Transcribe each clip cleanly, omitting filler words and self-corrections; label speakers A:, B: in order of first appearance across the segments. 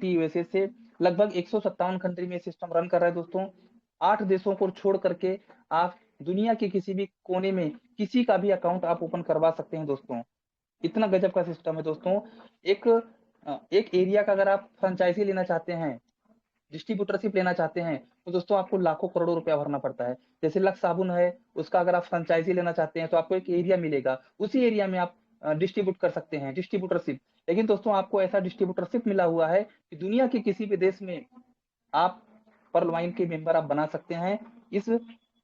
A: Britain, USA से लगभग 157 country में सिस्टम रन कर रहा है दोस्तों। 8 देशों को छोड़ करके आप दुनिया के किसी भी कोने में किसी का भी अकाउंट आप ओपन करवा सकते हैं दोस्तों। इतना गजब का सिस्टम है दोस्तों। एक एरिया का अगर आप फ्रेंचाइजी लेना चाहते हैं, डिस्ट्रीब्यूटरशिप लेना चाहते हैं, तो दोस्तों आपको लाखों करोड़ों रुपया भरना पड़ता है। जैसे लक्स साबुन है, उसका अगर आप फ्रेंचाइजी लेना चाहते हैं तो आपको एक एरिया मिलेगा, उसी एरिया में आप डिस्ट्रीब्यूट कर सकते हैं, डिस्ट्रीब्यूटरशिप। लेकिन दोस्तों आपको ऐसा डिस्ट्रीब्यूटरशिप मिला हुआ है कि दुनिया के किसी भी देश में आप पर्ल वाइन के मेंबर आप बना सकते हैं, इस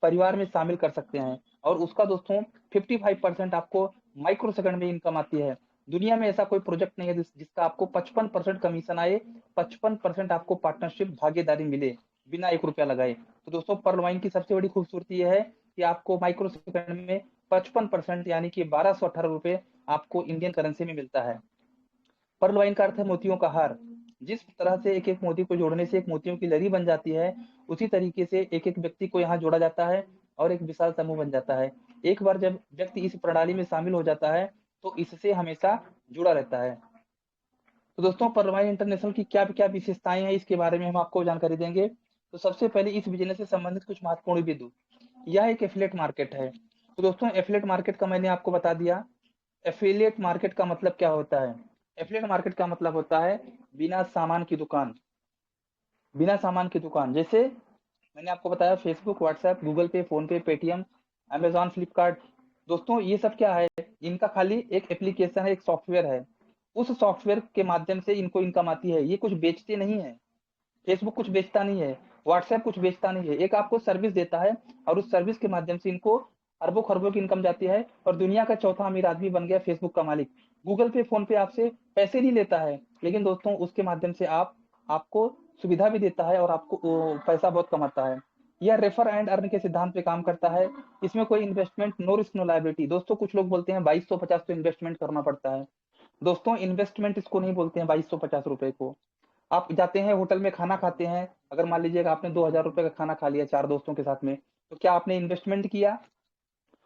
A: परिवार में शामिल कर सकते हैं। और उसका दोस्तों 55% आपको माइक्रो सेकंड में इनकम आती है। दुनिया में ऐसा कोई प्रोजेक्ट नहीं है जिसका आपको 55% कमीशन आए, 55% आपको पार्टनरशिप भागीदारी मिले बिना 1 रुपया लगाए। तो दोस्तों पर्ल वाइन की सबसे बड़ी खूबसूरती यह है कि आपको माइक्रो सेकंड में 55% यानी कि 1218 रुपए आपको इंडियन करेंसी में मिलता है। पर्ल वाइन का अर्थ है मोतियों का हार। जिस तरह से एक एक मोती को जोड़ने से एक मोतियों की लड़ी बन जाती है, उसी तरीके से एक एक व्यक्ति को यहाँ जोड़ा जाता है और एक विशाल समूह बन जाता है। एक बार जब व्यक्ति इस प्रणाली में शामिल हो जाता है तो इससे हमेशा जुड़ा रहता है। तो दोस्तों पर्ल वाइन इंटरनेशनल की क्या क्या विशेषताएं हैं, इसके बारे में हम आपको जानकारी देंगे। तो सबसे पहले इस बिजनेस से संबंधित कुछ महत्वपूर्ण बिंदु। यह एक एफिलिएट मार्केट है। तो दोस्तों एफिलिएट मार्केट का मैंने आपको बता दिया। एफिलिएट मार्केट का मतलब क्या होता है? एफिलिएट मार्केट का मतलब होता है बिना सामान की दुकान। बिना सामान की दुकान, जैसे मैंने आपको बताया फेसबुक, व्हाट्सएप, गूगल पे, फोन पे, पेटीएम, अमेजॉन, फ्लिपकार्ट। दोस्तों ये सब क्या है? इनका खाली एक एप्लीकेशन है, एक सॉफ्टवेयर है। उस सॉफ्टवेयर के माध्यम से इनको इनकम आती है। ये कुछ बेचते नहीं है। फेसबुक कुछ बेचता नहीं है, व्हाट्सएप कुछ बेचता नहीं है, एक आपको सर्विस देता है और उस सर्विस के माध्यम से इनको अरबों खरबों की इनकम जाती है और दुनिया का चौथा अमीर आदमी बन गया फेसबुक का मालिक। गूगल पे, फोन पे आपसे पैसे नहीं लेता है, लेकिन दोस्तों उसके माध्यम से आपको सुविधा भी देता है और आपको पैसा बहुत कमाता है। यह रेफर एंड अर्न के सिद्धांत पे काम करता है। इसमें कोई investment, no risk no liability. दोस्तों कुछ लोग बोलते हैं 2250 तो इन्वेस्टमेंट करना पड़ता है। दोस्तों इन्वेस्टमेंट इसको नहीं बोलते हैं 2250 रुपए को। आप जाते हैं होटल में खाना खाते हैं, अगर मान लीजिएगा आपने 2000 रुपए का खाना खा लिया 4 दोस्तों के साथ में, तो क्या आपने इन्वेस्टमेंट किया?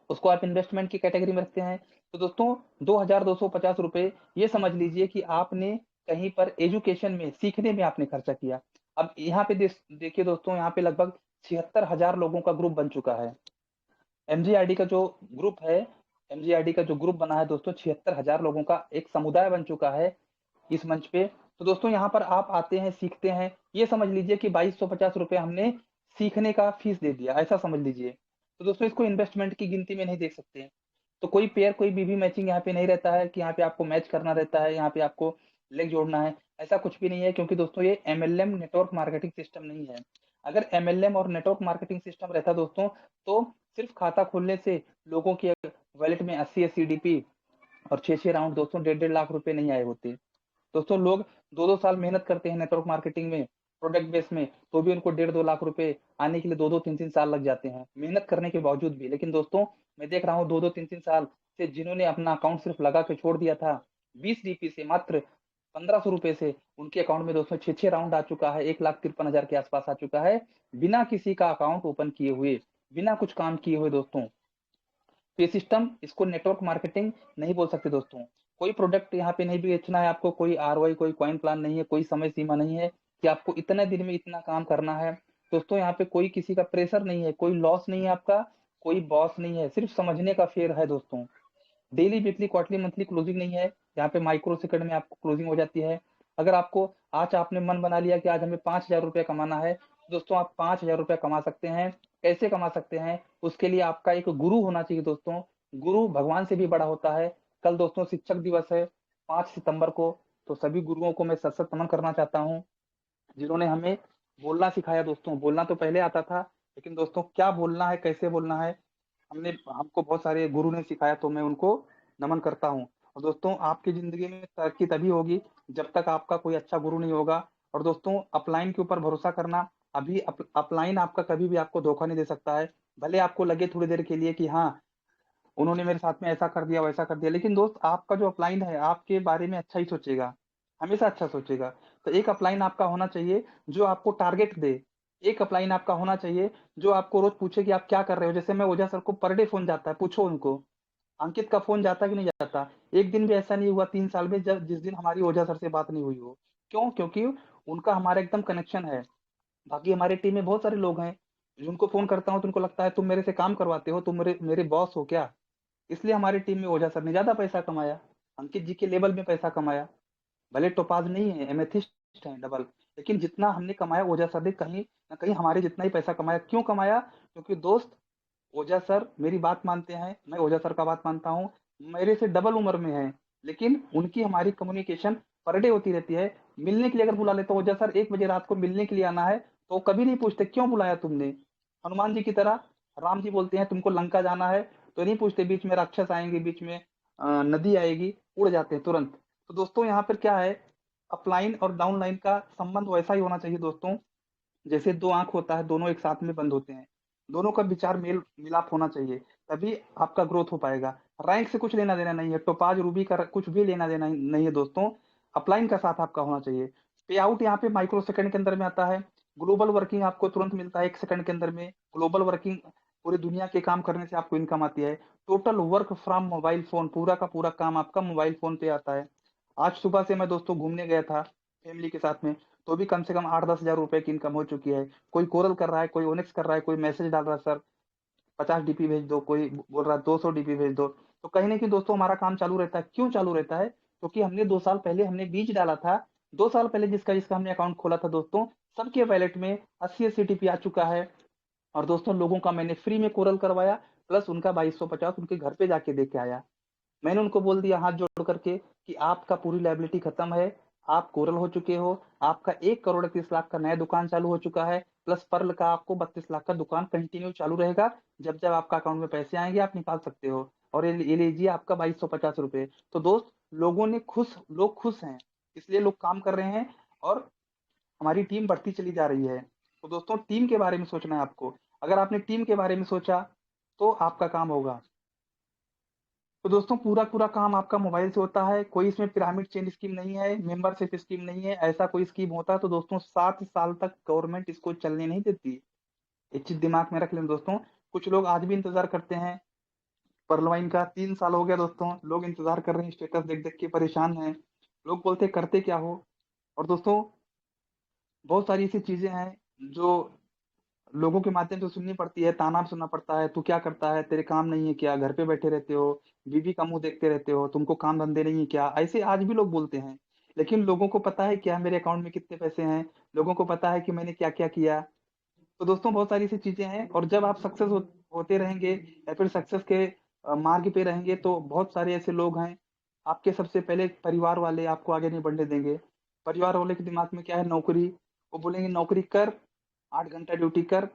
A: उसको आप इन्वेस्टमेंट की कैटेगरी में रखते हैं। तो दोस्तों 2250 रुपए, ये समझ लीजिए कि आपने कहीं पर एजुकेशन में, सीखने में आपने खर्चा किया। अब यहाँ पे देखिए दोस्तों, यहाँ पे लगभग 76,000 लोगों का ग्रुप बन चुका है। एमजीआरडी का जो ग्रुप है, एमजीआरडी का जो ग्रुप बना है दोस्तों, 76,000 लोगों का एक समुदाय बन चुका है इस मंच पे। तो दोस्तों यहाँ पर आप आते हैं, सीखते हैं। ये समझ लीजिए कि 2250 रुपए हमने सीखने का फीस दे दिया, ऐसा समझ लीजिए। तो दोस्तों इसको इन्वेस्टमेंट की गिनती में नहीं देख सकते हैं। तो कोई पेयर, कोई बीवी मैचिंग यहाँ पे नहीं रहता है कि यहाँ पे आपको मैच करना रहता है, यहाँ पे आपको लेग जोड़ना है, ऐसा कुछ भी नहीं है। क्योंकि दोस्तों ये एमएलएम नेटवर्क मार्केटिंग सिस्टम नहीं है। अगर एमएलएम और नेटवर्क मार्केटिंग सिस्टम रहता दोस्तों, तो सिर्फ खाता खोलने से लोगों की वॉलेट में 80 डीपी और 6 राउंड दोस्तों 1.5 लाख रुपए नहीं आए होते। दोस्तों लोग 2-2 साल मेहनत करते हैं नेटवर्क मार्केटिंग में, प्रोडक्ट बेस में, तो भी उनको 1.5-2 लाख रुपए आने के लिए 2-2 3-3 साल लग जाते हैं मेहनत करने के बावजूद भी। लेकिन दोस्तों मैं देख रहा हूँ 2-2 3-3 साल से जिन्होंने अपना अकाउंट सिर्फ लगा के छोड़ दिया था 20 डीपी से, मात्र 1500 रुपए से, उनके अकाउंट में दोस्तों 6 राउंड आ चुका है, 1,53,000 के आसपास आ चुका है, बिना किसी का अकाउंट ओपन किए हुए, बिना कुछ काम किए हुए दोस्तों। तो ये सिस्टम, इसको नेटवर्क मार्केटिंग नहीं बोल सकते दोस्तों। कोई प्रोडक्ट यहाँ पे नहीं बेचना है आपको, कोई आरओआई, कोई कॉइन प्लान नहीं है, कोई समय सीमा नहीं है कि आपको इतने दिन में इतना काम करना है। दोस्तों यहाँ पे कोई किसी का प्रेशर नहीं है, कोई लॉस नहीं है आपका, कोई बॉस नहीं है, सिर्फ समझने का फेयर है दोस्तों। Daily, weekly, quarterly, monthly closing नहीं है। यहाँ पे माइक्रो सेकंड में आपको क्लोजिंग हो जाती है। अगर आपको आज आपने मन बना लिया कि आज हमें 5,000 रुपया कमाना है, तो दोस्तों आप 5,000 रुपया कमा सकते हैं। कैसे कमा सकते हैं? उसके लिए आपका एक गुरु होना चाहिए दोस्तों। गुरु भगवान से भी बड़ा होता है। कल दोस्तों शिक्षक दिवस है 5 सितंबर को, तो सभी गुरुओं को मैं सत नमन करना चाहता हूँ, जिन्होंने हमें बोलना सिखाया दोस्तों। बोलना तो पहले आता था, लेकिन दोस्तों क्या बोलना है, कैसे बोलना है, हमको बहुत सारे गुरु ने सिखाया, तो मैं उनको नमन करता हूँ। और दोस्तों आपकी जिंदगी में तरक्की तभी होगी जब तक आपका कोई अच्छा गुरु नहीं होगा। और दोस्तों अपलाइन के ऊपर भरोसा करना, अभी अपलाइन आपका कभी भी आपको धोखा नहीं दे सकता है। भले आपको लगे थोड़ी देर के लिए कि हाँ उन्होंने मेरे साथ में ऐसा कर दिया, वैसा कर दिया, लेकिन दोस्त आपका जो अपलाइन है आपके बारे में अच्छा ही सोचेगा, हमेशा अच्छा सोचेगा। तो एक अपलाइन आपका होना चाहिए जो आपको टारगेट दे। एक अपलाइन आपका होना चाहिए जो आपको रोज पूछे कि आप क्या कर रहे हो। जैसे मैं ओझा सर को पर डे फोन जाता है, पूछो उनको। अंकित का फोन जाता कि नहीं जाता? एक दिन भी ऐसा नहीं हुआ 3 साल में जब जिस दिन हमारी ओझा सर से बात नहीं हुई हो। क्यों? क्योंकि उनका हमारा एकदम कनेक्शन है। बाकी हमारी टीम में बहुत सारे लोग हैं, जिनको फ़ोन करता हूँ तो उनको लगता है तुम मेरे से काम करवाते हो, तुम मेरे मेरे बॉस हो क्या? इसलिए हमारी टीम में ओझा सर ने ज़्यादा पैसा कमाया, अंकित जी के लेवल में पैसा कमाया। भले टोपाज नहीं है, एमेथिस्ट है डबल, लेकिन जितना हमने कमाया ओझा सर ने कहीं न कहीं हमारे जितना ही पैसा कमाया। क्यों कमाया? क्योंकि दोस्त ओझा सर मेरी बात मानते हैं, मैं ओझा सर का बात मानता हूँ। मेरे से डबल उम्र में हैं, लेकिन उनकी हमारी कम्युनिकेशन पर डे होती रहती है। मिलने के लिए अगर बुला लेते, ओझा सर 1 बजे रात को मिलने के लिए आना है, तो कभी नहीं पूछते क्यों बुलाया तुमने? हनुमान जी की तरह राम जी बोलते हैं तुमको लंका जाना है, तो नहीं पूछते बीच में राक्षस आएँगे, बीच में नदी आएगी, उड़ जाते हैं तुरंत। तो दोस्तों यहाँ पर क्या है, अपलाइन और डाउनलाइन का संबंध वैसा ही होना चाहिए दोस्तों, जैसे 2 आँख होता है, दोनों एक साथ में बंद होते हैं। दोनों का विचार मेल मिलाप होना चाहिए, तभी आपका ग्रोथ हो पाएगा। रैंक से कुछ लेना देना नहीं है, टोपाज, रूबी का कुछ भी लेना देना नहीं है दोस्तों। अपलाइन का साथ आपका होना चाहिए। पे आउट यहाँ पे माइक्रो सेकंड के अंदर में आता है। ग्लोबल वर्किंग आपको तुरंत मिलता है 1 सेकंड के अंदर में। ग्लोबल वर्किंग पूरी दुनिया के काम करने से आपको इनकम आती है। Total work from mobile phone, पूरा का पूरा काम आपका मोबाइल फ़ोन पे आता है। आज सुबह से मैं दोस्तों घूमने गया था फैमिली के साथ में, तो भी कम से कम 8-10 हज़ार रुपए की इनकम हो चुकी है। कोई कोरल कर रहा है, कोई ओनिक्स कर रहा है, कोई मैसेज डाल रहा है सर 50 डीपी भेज दो, कोई बोल रहा है 200 डीपी भेज दो। तो कहीं न कहीं दोस्तों हमारा काम चालू रहता है। क्यों चालू रहता है? क्योंकि हमने 2 साल पहले हमने बीज डाला था। 2 साल पहले जिसका हमने अकाउंट खोला था दोस्तों, सबके वॉलेट में 80-80 टीपी आ चुका है। और दोस्तों लोगों का मैंने फ्री में कोरल करवाया, प्लस उनका 2250 उनके घर पे जाके दे के आया। मैंने उनको बोल दिया हाथ जोड़ करके कि आपका पूरी लायबिलिटी खत्म है, आप कोरल हो चुके हो, आपका 1 करोड़ 30 लाख का नया दुकान चालू हो चुका है, प्लस पर्ल का आपको 32 लाख का दुकान कंटिन्यू चालू रहेगा। जब जब आपका अकाउंट में पैसे आएंगे आप निकाल सकते हो। और ये लीजिए आपका 2250 रुपये। तो दोस्त लोग खुश हैं, इसलिए लोग काम कर रहे हैं और हमारी टीम बढ़ती चली जा रही है। तो दोस्तों टीम के बारे में सोचना है आपको। अगर आपने टीम के बारे में सोचा तो आपका काम होगा। तो दोस्तों पूरा काम आपका मोबाइल से होता है। कोई इसमें पिरामिड चेन स्कीम नहीं है, मेंबरशिप स्कीम नहीं है। ऐसा कोई स्कीम होता तो दोस्तों 7 साल तक गवर्नमेंट इसको चलने नहीं देती। एक चीज दिमाग में रख लें दोस्तों, कुछ लोग आज भी इंतजार करते हैं। परलवाइन का 3 साल हो गया दोस्तों, लोग इंतजार कर रहे हैं, स्टेटस देख देख के परेशान हैं। लोग बोलते हैं करते क्या हो। और दोस्तों बहुत सारी ऐसी चीजें हैं जो लोगों के माध्यम से सुननी पड़ती है, ताना भी सुनना पड़ता है, तू क्या करता है, तेरे काम नहीं है क्या, घर पे बैठे रहते हो, बीवी का मुंह देखते रहते हो, तुमको काम धंधे नहीं है क्या, ऐसे आज भी लोग बोलते हैं। लेकिन लोगों को पता है क्या मेरे अकाउंट में कितने पैसे हैं, लोगों को पता है कि मैंने क्या क्या किया। तो दोस्तों बहुत सारी ऐसी चीजें हैं, और जब आप होते रहेंगे या फिर सक्सेस के मार्ग पे रहेंगे, तो बहुत सारे ऐसे लोग हैं आपके, सबसे पहले परिवार वाले आपको आगे नहीं बढ़ने देंगे। परिवार वाले के दिमाग में क्या है, नौकरी। वो बोलेंगे नौकरी कर, 8 घंटा ड्यूटी कर,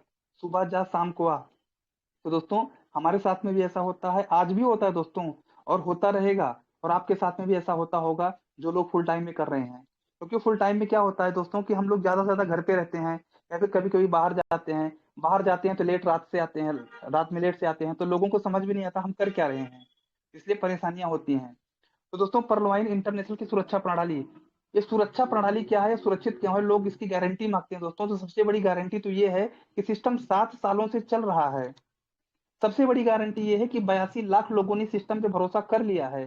A: सुबह जा शाम को आ। तो दोस्तों हमारे साथ में भी ऐसा होता है, आज भी होता है दोस्तों, और होता रहेगा। और आपके साथ में भी ऐसा होता होगा जो लोग फुल टाइम में कर रहे हैं। क्योंकि फुल टाइम में क्या होता है दोस्तों कि हम लोग ज्यादा से ज्यादा घर पे रहते हैं, या फिर कभी कभी बाहर जाते हैं। बाहर जाते हैं तो लेट रात से आते हैं, रात में लेट से आते हैं, तो लोगों को समझ भी नहीं आता हम कर क्या रहे हैं, इसलिए परेशानियां होती हैं। तो दोस्तों परलवाइन इंटरनेशनल की सुरक्षा प्रणाली, ये सुरक्षा प्रणाली क्या है, सुरक्षित क्यों है, लोग इसकी गारंटी मांगते हैं दोस्तों। तो सबसे बड़ी गारंटी तो ये है कि सिस्टम 7 सालों से चल रहा है। सबसे बड़ी गारंटी ये है कि 82 लाख लोगों ने सिस्टम पे भरोसा कर लिया है।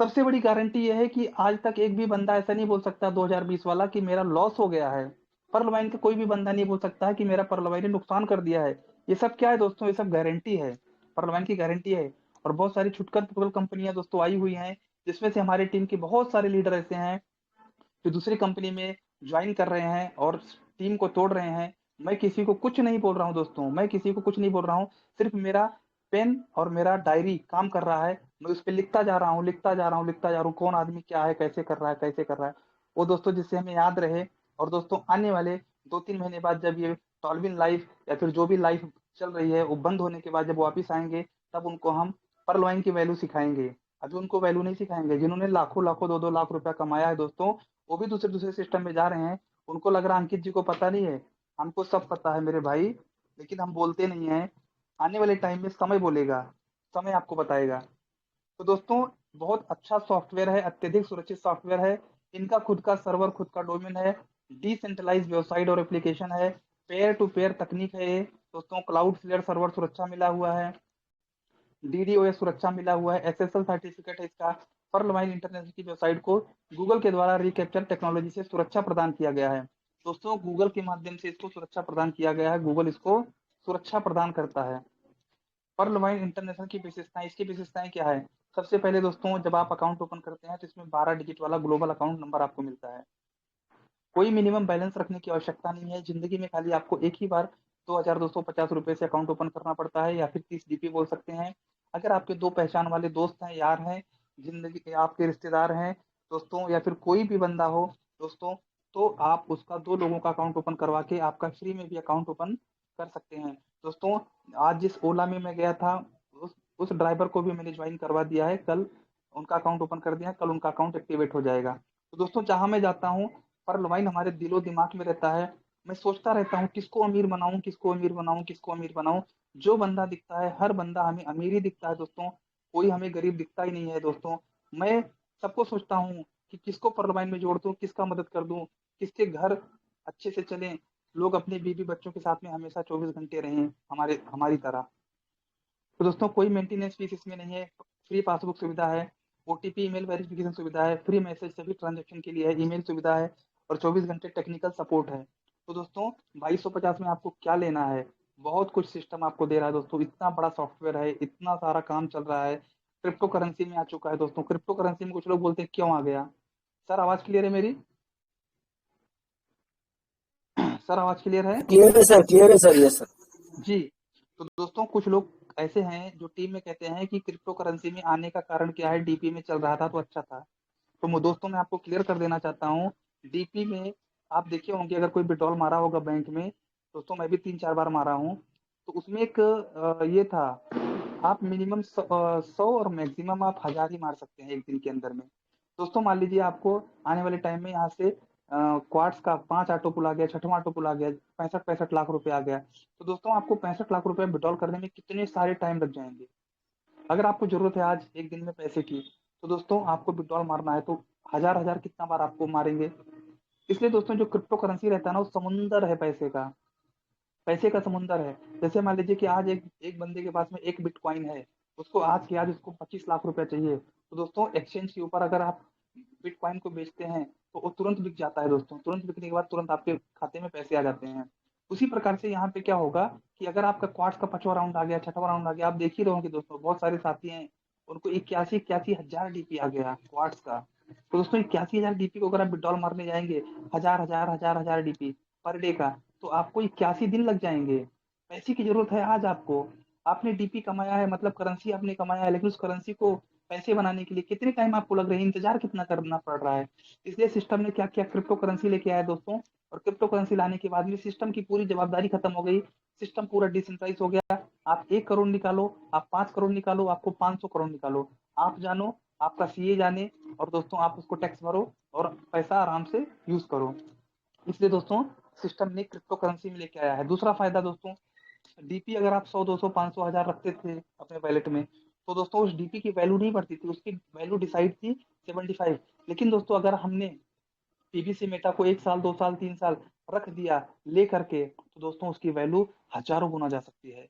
A: सबसे बड़ी गारंटी ये है कि आज तक एक भी बंदा ऐसा नहीं बोल सकता 2020 वाला कि मेरा लॉस हो गया है। परलवाइन का कोई भी बंदा नहीं बोल सकता है कि मेरा परलवाइन ने नुकसान कर दिया है। ये सब क्या है दोस्तों, ये सब गारंटी है, परलवाइन की गारंटी है। और बहुत सारी छुटकर पुटकर कंपनियां दोस्तों आई हुई हैं, जिसमें से हमारी टीम के बहुत सारे लीडर ऐसे हैं जो दूसरी कंपनी में ज्वाइन कर रहे हैं और टीम को तोड़ रहे हैं। मैं किसी को कुछ नहीं बोल रहा हूँ दोस्तों, मैं किसी को कुछ नहीं बोल रहा हूँ। सिर्फ मेरा पेन और मेरा डायरी काम कर रहा है, मैं उस पर लिखता जा रहा हूँ, लिखता जा रहा हूँ, लिखता जा रहा हूँ, कौन आदमी क्या है, कैसे कर रहा है, कैसे कर रहा है। वो दोस्तों जिससे हमें याद रहे। और दोस्तों आने वाले 2-3 महीने बाद जब ये टॉलविन लाइफ या फिर जो भी लाइफ चल रही है वो बंद होने के बाद जब वापिस आएंगे, तब उनको हम परलवाइन की वैल्यू सिखाएंगे। अभी उनको वैल्यू नहीं सिखाएंगे। जिन्होंने लाखों लाखों 2-2 लाख रुपया कमाया है दोस्तों, वो भी दूसरे दूसरे सिस्टम में जा रहे हैं। उनको लग रहा है अंकित जी को पता नहीं है, हमको सब पता है मेरे भाई, लेकिन हम बोलते नहीं है। आने वाले टाइम में समय बोलेगा, समय आपको बताएगा। तो दोस्तों बहुत अच्छा सॉफ्टवेयर है, अत्यधिक सुरक्षित सॉफ्टवेयर है। इनका खुद का सर्वर, खुद का डोमेन है, डिसेंट्रलाइज वेबसाइट और एप्लीकेशन है, पेयर टू पेयर तकनीक है ये दोस्तों। क्लाउड फ्लेयर सर्वर सुरक्षा मिला हुआ है, डीडीओएस सुरक्षा मिला हुआ है, एसएसएल सर्टिफिकेट है इसका, पर्ल वाइन इंटरनेशनल की वेबसाइट को गूगल के द्वारा रिकैप्चर टेक्नोलॉजी से सुरक्षा प्रदान किया गया है। दोस्तों गूगल के माध्यम से इसको सुरक्षा प्रदान किया गया है, गूगल इसको सुरक्षा प्रदान करता है। पर्ल वाइन इंटरनेशनल की विशेषताएं, इसकी विशेषताएं क्या है? सबसे पहले दोस्तों जब आप अकाउंट ओपन करते हैं तो इसमें 12 डिजिट वाला ग्लोबल अकाउंट नंबर आपको मिलता है। कोई मिनिमम बैलेंस रखने की आवश्यकता नहीं है, जिंदगी में खाली आपको एक ही बार 2250 रुपए से अकाउंट ओपन करना पड़ता है, या फिर 30 जीपी बोल सकते हैं। अगर आपके दो पहचान वाले दोस्त हैं, यार हैं, जिंदगी के आपके रिश्तेदार हैं दोस्तों, या फिर कोई भी बंदा हो दोस्तों, तो आप उसका 2 लोगों का अकाउंट ओपन करवा के आपका फ्री में भी अकाउंट ओपन कर सकते हैं। दोस्तों आज जिस ओला में मैं गया था, उस ड्राइवर को भी मैंने ज्वाइन करवा दिया है, कल उनका अकाउंट ओपन कर दिया है, कल उनका अकाउंट एक्टिवेट हो जाएगा। तो दोस्तों जहां मैं जाता हूँ पर वाइन हमारे दिलो दिमाग में रहता है। मैं सोचता रहता हूँ किसको अमीर बनाऊं, किसको अमीर बनाऊं, किसको अमीर बनाऊं। जो बंदा दिखता है, हर बंदा हमें अमीर ही दिखता है दोस्तों, कोई हमें गरीब दिखता ही नहीं है दोस्तों। मैं सबको सोचता हूँ कि किसको परलवाइन में जोड़ दूं, किसका मदद कर दूं, किसके घर अच्छे से चले, लोग अपने बीवी बच्चों के साथ में हमेशा 24 घंटे रहें हमारी तरह। तो दोस्तों कोई मेंटेनेंस फीस इसमें नहीं है, फ्री पासबुक सुविधा है, ओटीपी ईमेल वेरिफिकेशन सुविधा है, फ्री मैसेज सभी ट्रांजेक्शन के लिए है, ईमेल सुविधा है, और 24 घंटे टेक्निकल सपोर्ट है। तो दोस्तों 2250 में आपको क्या लेना है, बहुत कुछ सिस्टम आपको दे रहा है दोस्तों, इतना बड़ा सॉफ्टवेयर है, इतना सारा काम चल रहा है। क्रिप्टो करेंसी में आ चुका है दोस्तों, क्रिप्टो करेंसी में कुछ लोग बोलते हैं क्यों आ गया। सर आवाज क्लियर है मेरी? सर आवाज क्लियर है?
B: क्लियर है सर, क्लियर है सर, यस सर।
A: जी। तो दोस्तों कुछ लोग ऐसे हैं जो टीम में कहते हैं कि क्रिप्टो करेंसी में आने का कारण क्या है, डीपी में चल रहा था तो अच्छा था। तो दोस्तों मैं आपको क्लियर कर देना चाहता हूँ, डीपी में आप देखे होंगे, अगर कोई विड्रॉल मारा होगा बैंक में, दोस्तों मैं भी 3-4 बार मारा हूँ, तो उसमें एक ये था, आप मिनिमम 100 और मैक्सिमम आप 1000 ही मार सकते हैं एक दिन के अंदर में। दोस्तों मान लीजिए आपको आने वाले टाइम में यहाँ से क्वार्ट्स का 5 ऑटो पुल आ गया, 6वां ऑटो पुल आ गया, 65-65 लाख रुपए आ गया, तो दोस्तों आपको 65 लाख रुपए विड्रॉल करने में कितने सारे टाइम लग जाएंगे। अगर आपको जरूरत है आज एक दिन में पैसे की, तो दोस्तों आपको विड्रॉल मारना है तो हजार हजार कितना बार आपको मारेंगे। इसलिए दोस्तों जो क्रिप्टो करेंसी रहता है ना, वो समुंदर है पैसे का, पैसे का समुंदर है। जैसे मान लीजिए कि आज एक एक बंदे के पास में एक बिटकॉइन है, उसको आज के आज उसको 25 लाख रुपया चाहिए, तो दोस्तों एक्सचेंज के ऊपर अगर आप बिटकॉइन को बेचते हैं तो वो तुरंत बिक जाता है दोस्तों, तुरंत बिकने के बाद तुरंत आपके खाते में पैसे आ जाते हैं। उसी प्रकार से यहाँ पे क्या होगा कि अगर आपका क्वार्ट्स का 5वां राउंड आ गया, 6वां राउंड आ गया, आप देख ही रहोगे दोस्तों, बहुत सारे साथी हैं उनको 81-81 हजार डीपी आ गया क्वार्ट्स का। तो दोस्तों 81 हजार डीपी को अगर आप विड्रॉल मारने जाएंगे, हजार हजार हजार हजार डीपी पर डे का, तो आपको 81 दिन लग जाएंगे। पैसे की जरूरत है आज आपको, आपने डीपी कमाया है, मतलब करेंसी आपने कमाया है, लेकिन उस करेंसी को पैसे बनाने के लिए कितने टाइम आपको लग रहे हैं, इंतजार कितना करना पड़ रहा है। इसलिए सिस्टम ने क्या किया, क्रिप्टो करेंसी लेके आया दोस्तों, और क्रिप्टो करेंसी लाने के बाद में सिस्टम की पूरी जवाबदारी खत्म हो गई, सिस्टम पूरा डिसेंट्रलाइज हो गया। आप 1 करोड़ निकालो, आप 5 करोड़ निकालो, आपको 500 करोड़ निकालो, आप जानो, आपका सीए जाने, और दोस्तों आप उसको टैक्स भरो और पैसा आराम से यूज करो। इसलिए दोस्तों सिस्टम ने क्रिप्टो करेंसी में लेके आया है। दूसरा फायदा दोस्तों, डीपी अगर आप 100 200 500 हजार रखते थे अपने वैलेट में, तो दोस्तों उस डीपी की वैल्यू नहीं बढ़ती थी, उसकी वैल्यू डिसाइड थी 75। लेकिन दोस्तों अगर हमने पीबीसी मेटा को 1 साल 2 साल 3 साल रख दिया ले करके, तो दोस्तों उसकी वैल्यू हजारों गुना जा सकती है।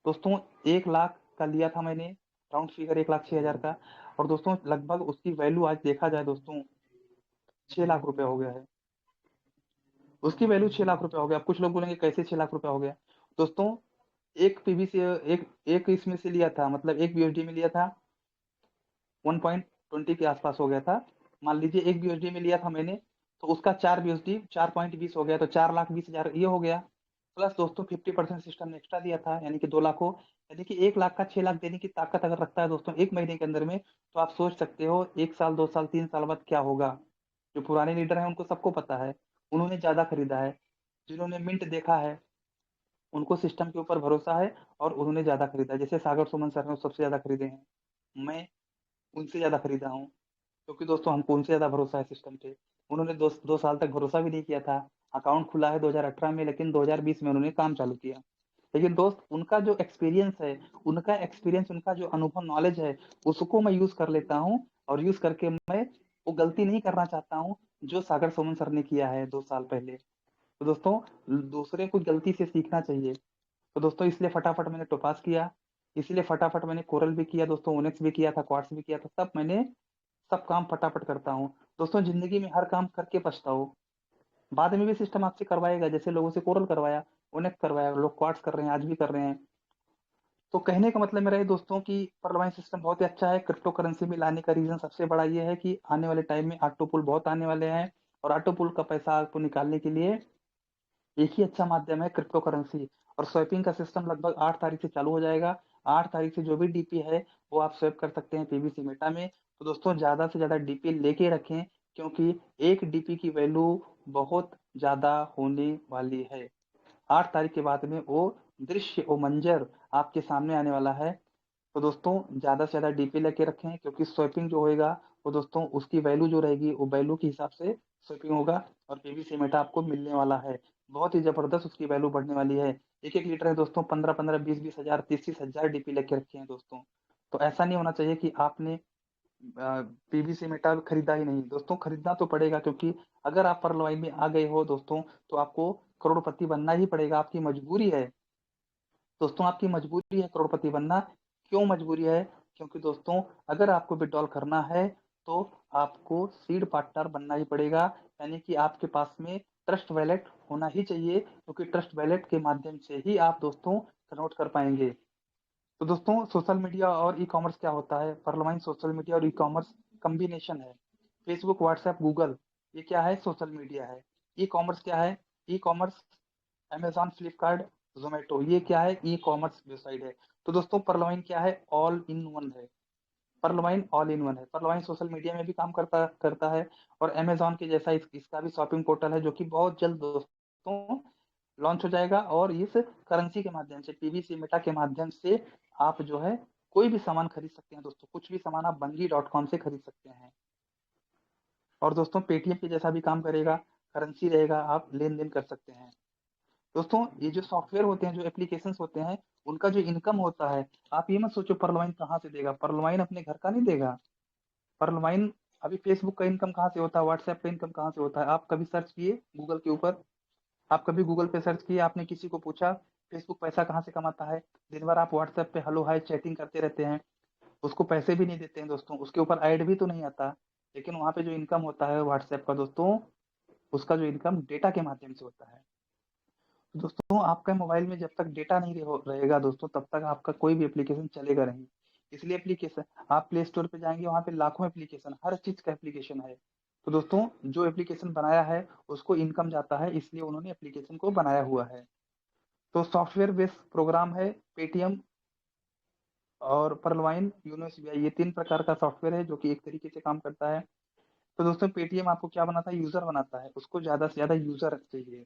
A: दोस्तों 1 लाख का लिया था मैंने, राउंड फिगर 1,06,000 का, और दोस्तों लगभग उसकी वैल्यू आज देखा जाए दोस्तों 6 लाख रुपए हो गया है। उसकी वैल्यू 6 लाख रुपए हो गया। अब कुछ लोग बोलेंगे कैसे 6 लाख रुपए हो गया। दोस्तों एक पीवी से एक इसमें से लिया था, मतलब एक बीएसडी में लिया था, 1.20 के आसपास हो गया था। मान लीजिए एक बीएसडी में लिया था मैंने, तो उसका 4 बीएसडी 4.20 हो गया, तो 4,20,000 ये हो गया। प्लस दोस्तों 50% सिस्टम ने एक्स्ट्रा दिया था, यानी कि 2 लाख हो, यानी कि 1 लाख का 6 लाख देने की ताकत अगर रखता है दोस्तों एक महीने के अंदर में, तो आप सोच सकते हो 1 साल 2 साल 3 साल बाद क्या होगा। जो पुराने लीडर हैं उनको सबको पता है, उन्होंने ज्यादा खरीदा है, जिन्होंने मिंट देखा है उनको सिस्टम के ऊपर भरोसा है, और उन्होंने ज्यादा खरीदा है। जैसे सागर सुमन सर ने सबसे ज्यादा खरीदे हैं, मैं उनसे ज्यादा खरीदा हूँ, क्योंकि दोस्तों हमको उनसे ज्यादा भरोसा है सिस्टम पे। उन्होंने 2 साल तक भरोसा भी नहीं किया था। अकाउंट खुला है 2018 में, लेकिन 2020 में उन्होंने काम चालू किया। लेकिन दोस्त उनका जो एक्सपीरियंस है, उनका जो अनुभव नॉलेज है, उसको मैं यूज कर लेता हूँ, और यूज करके मैं वो गलती नहीं करना चाहता हूँ जो सागर सुमन सर ने किया है 2 साल पहले। तो दोस्तों दूसरे को गलती से सीखना चाहिए। तो दोस्तों इसलिए फटाफट मैंने टोपास किया, इसलिए फटाफट मैंने कोरल भी किया दोस्तों, ओनेक्स भी किया था, क्वार्ट्स भी किया था, सब मैंने सब काम फटाफट करता हूँ। दोस्तों ज़िंदगी में हर काम करके पछताओ, बाद में भी सिस्टम आपसे करवाएगा, जैसे लोगों से कोरल करवाया, ओनेक्स करवाया, लोग क्वार्ट्ज कर रहे हैं, आज भी कर रहे हैं। तो कहने का मतलब मेरा ये दोस्तों कि परलवाइन सिस्टम बहुत ही अच्छा है। क्रिप्टो करेंसी में लाने का रीज़न सबसे बड़ा ये है कि आने वाले टाइम में ऑटो पूल बहुत आने वाले हैं, और ऑटो पूल का पैसा आपको निकालने के लिए एक ही अच्छा माध्यम है क्रिप्टो करेंसी। और स्वैपिंग का सिस्टम लगभग 8 तारीख से चालू हो जाएगा। 8 तारीख से जो भी डीपी है वो आप स्वैप कर सकते हैं पीवीसी मेटा में। तो दोस्तों ज़्यादा से ज़्यादा डीपी लेके रखें, क्योंकि एक डीपी की वैल्यू बहुत ज़्यादा होने वाली है। 8 तारीख के बाद में वो दृश्य, वो मंजर आपके सामने आने वाला है। तो दोस्तों ज़्यादा से ज़्यादा डीपी लेके रखें, क्योंकि स्वैपिंग जो होएगा वो दोस्तों उसकी वैल्यू जो रहेगी वो वैल्यू के हिसाब से स्वैपिंग होगा, और पीवीसी मेटा आपको मिलने वाला है। बहुत ही ज़बरदस्त उसकी वैल्यू बढ़ने वाली है। एक-एक लीटर है दोस्तों 15-15, 20-20 हज़ार, 30-30 हज़ार डीपी लेके रखे हैं दोस्तों। तो ऐसा नहीं होना चाहिए कि आपने पीवीसी मेटा खरीदा ही नहीं। दोस्तों खरीदना तो पड़ेगा, क्योंकि अगर आप परलवाइन में आ गए हो दोस्तों, तो आपको करोड़पति बनना ही पड़ेगा, आपकी मजबूरी है। दोस्तों आपकी मजबूरी है करोड़पति बनना। क्यों मजबूरी है? क्योंकि दोस्तों अगर आपको विथड्रॉल करना है तो आपको सीड पार्टनर बनना ही पड़ेगा, यानी कि आपके पास में ट्रस्ट वैलेट होना ही चाहिए, क्योंकि ट्रस्ट वैलेट के माध्यम से ही आप दोस्तों कन्वर्ट कर पाएंगे। तो दोस्तों सोशल मीडिया और ई कॉमर्स क्या होता है? परलवाइन सोशल मीडिया और ई कॉमर्स कम्बिनेशन है। फेसबुक, व्हाट्सएप, गूगल, ये क्या है? सोशल मीडिया है। ई कॉमर्स क्या है? E commerce Amazon, Flipkart, Zomato, ये क्या है? ई कॉमर्स वेबसाइट है। तो दोस्तों परलवाइन क्या है? ऑल इन वन है। परलवाइन ऑल इन वन है। परलवाइन सोशल मीडिया में भी काम करता करता है, और अमेज़न के जैसा इसका भी शॉपिंग पोर्टल है, जो कि बहुत जल्द दोस्तों लॉन्च हो जाएगा। और इस करेंसी के माध्यम से, पीवीसी मेटा के माध्यम से आप जो है कोई भी सामान खरीद सकते हैं दोस्तों। कुछ भी सामान आप बंगी डॉट कॉम से खरीद सकते हैं। और दोस्तों पेटीएम के जैसा भी काम करेगा, करेंसी रहेगा, आप लेन-देन कर सकते हैं। दोस्तों ये जो सॉफ्टवेयर होते हैं, जो एप्लीकेशंस होते हैं, उनका जो इनकम होता है, आप ये मत सोचो परलवाइन कहाँ से देगा। परलवाइन अपने घर का नहीं देगा। परलवाइन अभी फेसबुक का इनकम कहाँ से होता है, व्हाट्सएप का इनकम कहाँ से होता है? आप कभी सर्च किए गूगल के ऊपर? आप कभी गूगल पे सर्च किए, आपने किसी को पूछा फेसबुक पैसा कहाँ से कमाता है? दिन भर आप व्हाट्सएप पे हेलो हाय चैटिंग करते रहते हैं, उसको पैसे भी नहीं देते हैं दोस्तों, उसके ऊपर ऐड भी तो नहीं आता। लेकिन वहाँ पे जो इनकम होता है व्हाट्सएप का दोस्तों, उसका जो इनकम डेटा के माध्यम से होता है। दोस्तों आपका मोबाइल में जब तक डेटा नहीं रहेगा दोस्तों, तब तक आपका कोई भी एप्लीकेशन चलेगा नहीं। इसलिए एप्लीकेशन, आप प्ले स्टोर पे जाएंगे, वहाँ पे लाखों एप्लीकेशन, हर चीज का एप्लीकेशन है। तो दोस्तों जो एप्लीकेशन बनाया है उसको इनकम जाता है, इसलिए उन्होंने एप्लीकेशन को बनाया हुआ है। तो सॉफ्टवेयर बेस्ड प्रोग्राम है पेटीएम और परलवाइन, यूनो एसबीआई, ये 3 प्रकार का सॉफ्टवेयर है जो कि एक तरीके से काम करता है। तो दोस्तों पेटीएम आपको क्या बनाता है? यूजर बनाता है, उसको ज्यादा से ज्यादा यूजर चाहिए।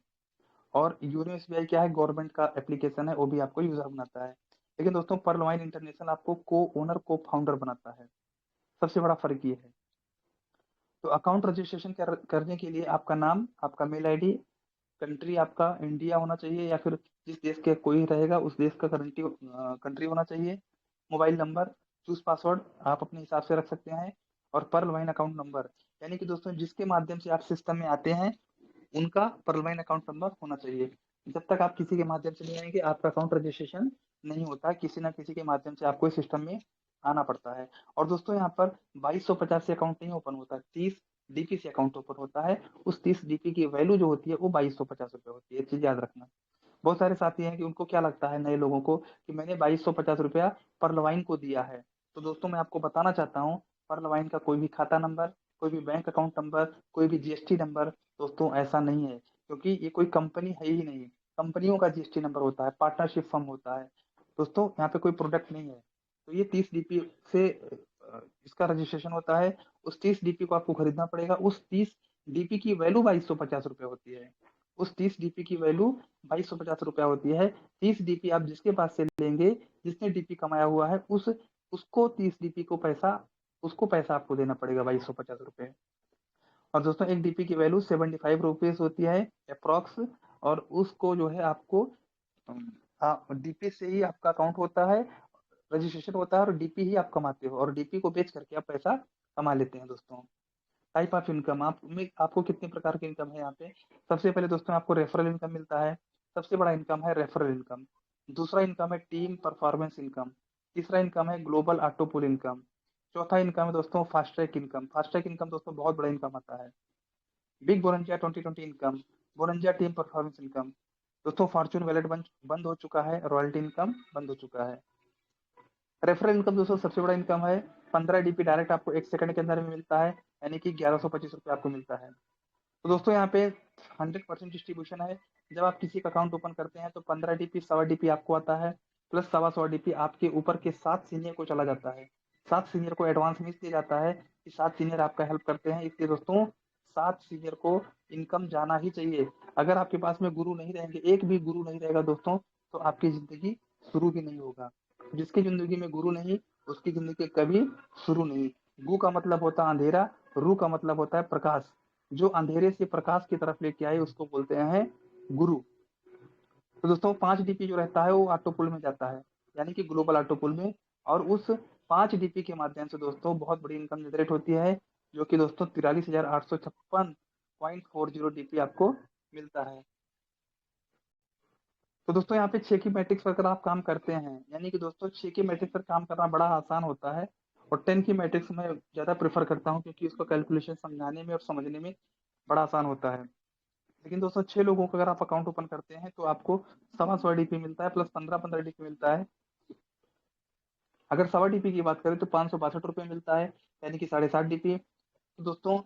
A: और यूनो एसबीआई क्या है? गवर्नमेंट का एप्लीकेशन है, वो भी आपको यूजर बनाता है। लेकिन दोस्तों परलवाइन इंटरनेशनल आपको को ओनर, को फाउंडर बनाता है। सबसे बड़ा फर्क ये है। तो अकाउंट रजिस्ट्रेशन करने के लिए आपका नाम, आपका मेल आईडी, कंट्री आपका इंडिया होना चाहिए, या फिर जिस देश के कोई रहेगा उस देश का कंट्री होना चाहिए। मोबाइल नंबर, चूज पासवर्ड आप अपने हिसाब से रख सकते हैं। और परलवाइन अकाउंट नंबर, यानी कि दोस्तों जिसके माध्यम से आप सिस्टम में आते हैं उनका परलवाइन अकाउंट नंबर होना चाहिए। जब तक आप किसी के माध्यम से नहीं आएंगे, आपका अकाउंट रजिस्ट्रेशन नहीं होता। किसी ना किसी के माध्यम से आपको इस सिस्टम में आना पड़ता है। और दोस्तों यहाँ पर 2250 से अकाउंट नहीं ओपन होता, 30 डीपी से अकाउंट ओपन होता है। उस 30 डीपी की वैल्यू जो होती है वो 2250 रुपये होती है, चीज याद रखना। बहुत सारे साथी हैं कि उनको क्या लगता है, नए लोगों को, कि मैंने 2250 रुपया परलवाइन को दिया है। तो दोस्तों मैं आपको बताना चाहता हूँ, परलवाइन का कोई भी खाता नंबर, कोई भी बैंक अकाउंट नंबर, कोई भी जीएसटी नंबर दोस्तों ऐसा नहीं है, क्योंकि ये कोई कंपनी है ही नहीं। कंपनियों का जीएसटी नंबर होता है, पार्टनरशिप फर्म होता है दोस्तों, यहाँ पे कोई प्रोडक्ट नहीं है। तो ये 30 डीपी से इसका रजिस्ट्रेशन होता है। उस 30 डीपी को आपको खरीदना पड़ेगा। उस 30 डीपी की वैल्यू 2250 रुपये होती है। उस 30 डीपी की वैल्यू 2250 रुपया होती है। 30 डीपी आप जिसके पास से लेंगे, जिसने डीपी कमाया हुआ है, उसको 30 डीपी को पैसा, उसको पैसा आपको देना पड़ेगा 2250 रुपये। और दोस्तों एक डीपी की वैल्यू 75 रुपीज होती है अप्रॉक्स। और उसको जो है आपको डीपी से ही आपका अकाउंट होता है, रजिस्ट्रेशन होता है, और डीपी ही आप कमाते हो, और डीपी को बेच करके आप पैसा कमा लेते हैं दोस्तों। टाइप ऑफ इनकम, आप में आपको कितने प्रकार की इनकम है यहाँ पे? सबसे पहले दोस्तों आपको रेफरल इनकम मिलता है। सबसे बड़ा इनकम है रेफरल इनकम। दूसरा इनकम है टीम परफॉर्मेंस इनकम। तीसरा इनकम है ग्लोबल ऑटो पूल इनकम। चौथा इनकम है दोस्तों fast track income. Fast track income दोस्तों बहुत बड़ा इनकम आता है। बिग बोरंजिया 2020 इनकम, बोरंजिया टीम परफॉर्मेंस इनकम। दोस्तों फॉर्चून वैलेट बंद हो चुका है, रॉयल्टी इनकम बंद हो चुका है। रेफरल इनकम दोस्तों सबसे बड़ा इनकम है। 15 डीपी डायरेक्ट आपको 1 सेकंड के अंदर में मिलता है, यानी कि 1125 रुपये आपको मिलता है। तो दोस्तों यहाँ पे 100% डिस्ट्रीब्यूशन है। जब आप किसी का अकाउंट ओपन करते हैं तो 15 डीपी 1.25 डीपी आपको आता है, प्लस 1.25 डीपी आपके ऊपर के 7 सीनियर को चला जाता है। 7 सीनियर को एडवांस में दिया जाता है कि 7 सीनियर आपका हेल्प करते हैं, इसलिए दोस्तों 7 सीनियर को इनकम जाना ही चाहिए। अगर आपके पास में गुरु नहीं रहेंगे, एक भी गुरु नहीं रहेगा दोस्तों, तो आपकी जिंदगी शुरू भी नहीं होगा। जिसकी जिंदगी में गुरु नहीं, उसकी जिंदगी कभी शुरू नहीं। गु का मतलब होता है अंधेरा, रू का मतलब होता है प्रकाश। जो अंधेरे से प्रकाश की तरफ लेके आए उसको बोलते हैं गुरु। तो दोस्तों 5 डीपी जो रहता है वो ऑटो पुल में जाता है, यानी कि ग्लोबल ऑटो पुल में, और उस 5 डीपी के माध्यम से दोस्तों बहुत बड़ी इनकम जनरेट होती है, जो कि दोस्तों 43,856.40 डीपी आपको मिलता है। तो दोस्तों यहाँ पे 6 की मैट्रिक्स पर अगर आप काम करते हैं, यानी कि दोस्तों 6 की मैट्रिक्स पर काम करना बड़ा आसान होता है, और 10 की मैट्रिक्स में ज्यादा प्रेफर करता हूँ, क्योंकि उसको कैलकुलेशन समझाने में और समझने में बड़ा आसान होता है। लेकिन दोस्तों 6 लोगों का अगर आप अकाउंट ओपन करते हैं तो आपको 1.25 डीपी मिलता है, प्लस 15-15 डीपी मिलता है। अगर 1.25 डीपी की बात करें तो 562 रुपये मिलता है, यानी कि 7.5 डीपी। तो दोस्तों